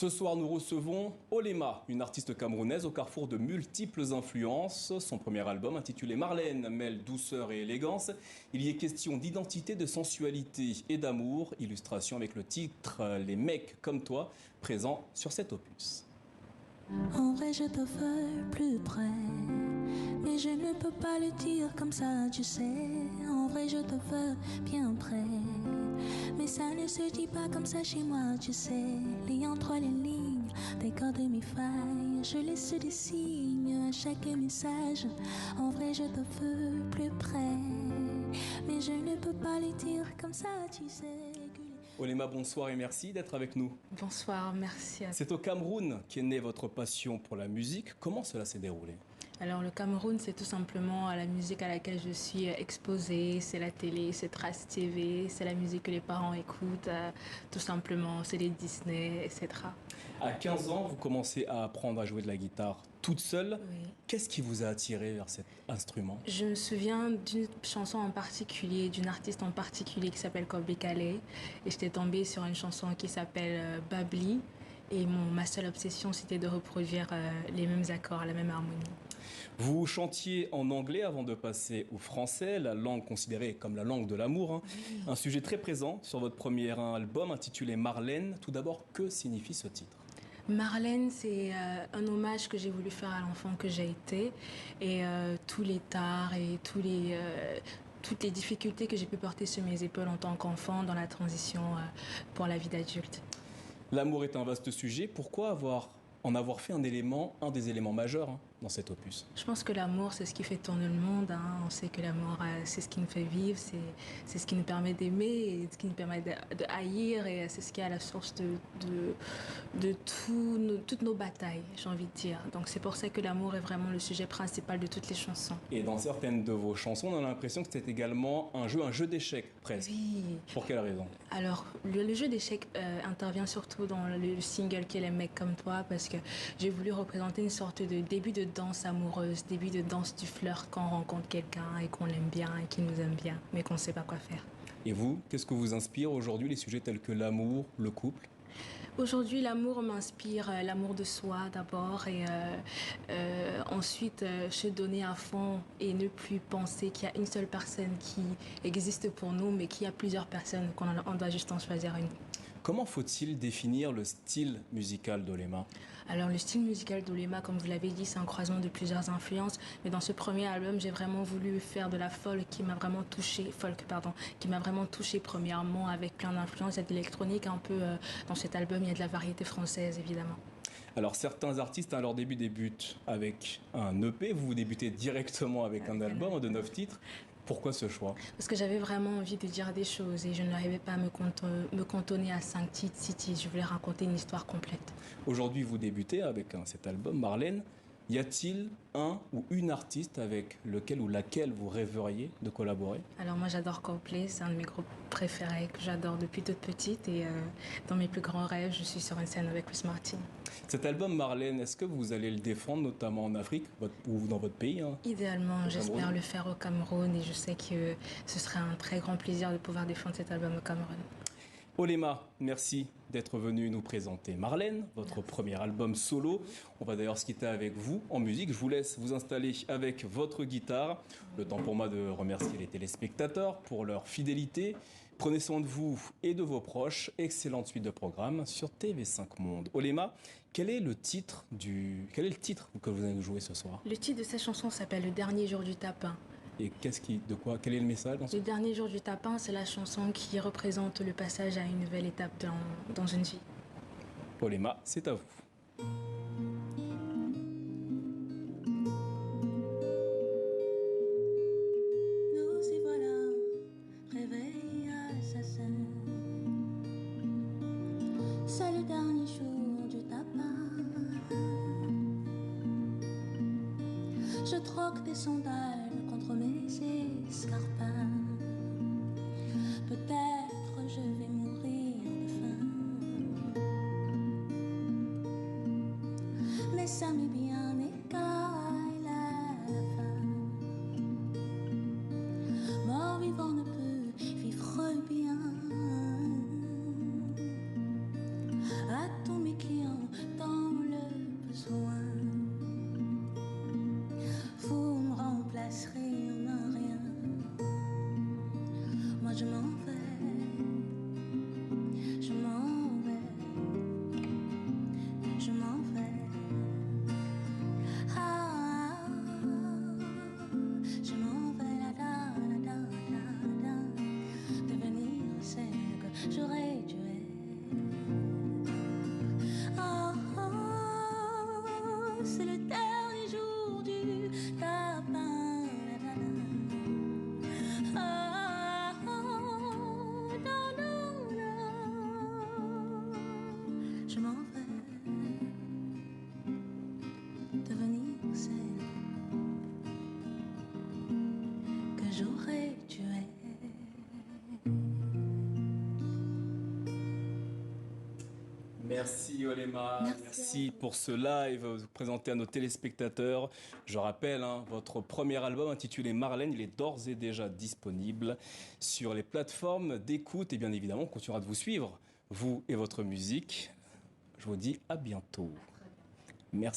Ce soir, nous recevons Olema, une artiste camerounaise au carrefour de multiples influences. Son premier album, intitulé Marlène, mêle douceur et élégance. Il y est question d'identité, de sensualité et d'amour. Illustration avec le titre Les mecs comme toi, présent sur cet opus. En vrai, je te veux plus près, mais je ne peux pas le dire comme ça, tu sais. En vrai, je te veux bien près, mais ça ne se dit pas comme ça chez moi, tu sais. Lis entre les lignes, des cordes et mes failles, je laisse des signes à chaque message. En vrai, je te veux plus près, mais je ne peux pas le dire comme ça, tu sais. Olema, bonsoir et merci d'être avec nous. Bonsoir, merci. C'est au Cameroun qu'est née votre passion pour la musique. Comment cela s'est déroulé ? Alors le Cameroun, c'est tout simplement la musique à laquelle je suis exposée. C'est la télé, c'est Trace TV, c'est la musique que les parents écoutent, tout simplement. C'est les Disney, etc. À 15 ans, vous commencez à apprendre à jouer de la guitare toute seule. Oui. Qu'est-ce qui vous a attiré vers cet instrument ? Je me souviens d'une chanson en particulier, d'une artiste en particulier qui s'appelle Kobe Calais. Et j'étais tombée sur une chanson qui s'appelle Babli. Et ma seule obsession, c'était de reproduire les mêmes accords, la même harmonie. Vous chantiez en anglais avant de passer au français, la langue considérée comme la langue de l'amour. Hein. Oui. Un sujet très présent sur votre premier album intitulé Marlène. Tout d'abord, que signifie ce titre ? Marlène, c'est un hommage que j'ai voulu faire à l'enfant que j'ai été et tous les tares et toutes les difficultés que j'ai pu porter sur mes épaules en tant qu'enfant dans la transition pour la vie d'adulte. L'amour est un vaste sujet. Pourquoi en avoir fait un des éléments majeurs dans cet opus ? Je pense que l'amour, c'est ce qui fait tourner le monde. On sait que l'amour, c'est ce qui nous fait vivre, c'est ce qui nous permet d'aimer, et ce qui nous permet de haïr, et c'est ce qui est à la source de toutes nos batailles, j'ai envie de dire. Donc c'est pour ça que l'amour est vraiment le sujet principal de toutes les chansons. Et dans certaines de vos chansons, on a l'impression que c'est également un jeu d'échecs, presque. Oui. Pour quelle raison ? Alors, le jeu d'échecs intervient surtout dans le single qui est Les mecs comme toi, parce que j'ai voulu représenter une sorte de début de danse amoureuse, début de danse du flirt quand on rencontre quelqu'un et qu'on l'aime bien et qu'il nous aime bien, mais qu'on ne sait pas quoi faire. Et vous, qu'est-ce que vous inspire aujourd'hui les sujets tels que l'amour, le couple ? Aujourd'hui, l'amour m'inspire, l'amour de soi d'abord et ensuite se donner à fond et ne plus penser qu'il y a une seule personne qui existe pour nous, mais qu'il y a plusieurs personnes, qu'on doit juste en choisir une. Comment faut-il définir le style musical d'Olema ? Alors le style musical d'Olema, comme vous l'avez dit, c'est un croisement de plusieurs influences. Mais dans ce premier album, j'ai vraiment voulu faire de la folk qui m'a vraiment touchée premièrement avec plein d'influences. Il y a de l'électronique un peu dans cet album, il y a de la variété française évidemment. Alors certains artistes à leur début débutent avec un EP, vous débutez directement avec un album de 9 titres. Pourquoi ce choix ? Parce que j'avais vraiment envie de dire des choses et je n'arrivais pas à me cantonner à 5 titres, 6 titres. Je voulais raconter une histoire complète. Aujourd'hui, vous débutez avec cet album, Marlène. Y a-t-il un ou une artiste avec lequel ou laquelle vous rêveriez de collaborer ? Alors moi j'adore Coldplay, c'est un de mes groupes préférés que j'adore depuis toute petite et dans mes plus grands rêves, je suis sur une scène avec Chris Martin. Cet album Marlène, est-ce que vous allez le défendre notamment en Afrique ou dans votre pays ? Idéalement, j'espère le faire au Cameroun et je sais que ce serait un très grand plaisir de pouvoir défendre cet album au Cameroun. Olema, merci d'être venu nous présenter Marlène, votre premier album solo. On va d'ailleurs se quitter avec vous en musique. Je vous laisse vous installer avec votre guitare. Le temps pour moi de remercier les téléspectateurs pour leur fidélité. Prenez soin de vous et de vos proches. Excellente suite de programmes sur TV5 Monde. Olema, quel est le titre que vous allez jouer ce soir ? Le titre de cette chanson s'appelle Le dernier jour du tapin. Et quel est le message dans ce... Le dernier jour du tapin, c'est la chanson qui représente le passage à une nouvelle étape dans une vie. Olema, c'est à vous. Nous y voilà, réveillés assassins. C'est le dernier jour du tapin. Je troque des sandales contre mes escarpins. Peut-être je vais mourir de faim, mais ça m'est bien égal à la fin. Mort vivant ne peut vivre bien. À tous mes clients Merci Olema, merci pour ce live vous présenté à nos téléspectateurs. Je rappelle, votre premier album intitulé Marlène, il est d'ores et déjà disponible sur les plateformes d'écoute et bien évidemment on continuera de vous suivre, vous et votre musique. Je vous dis à bientôt.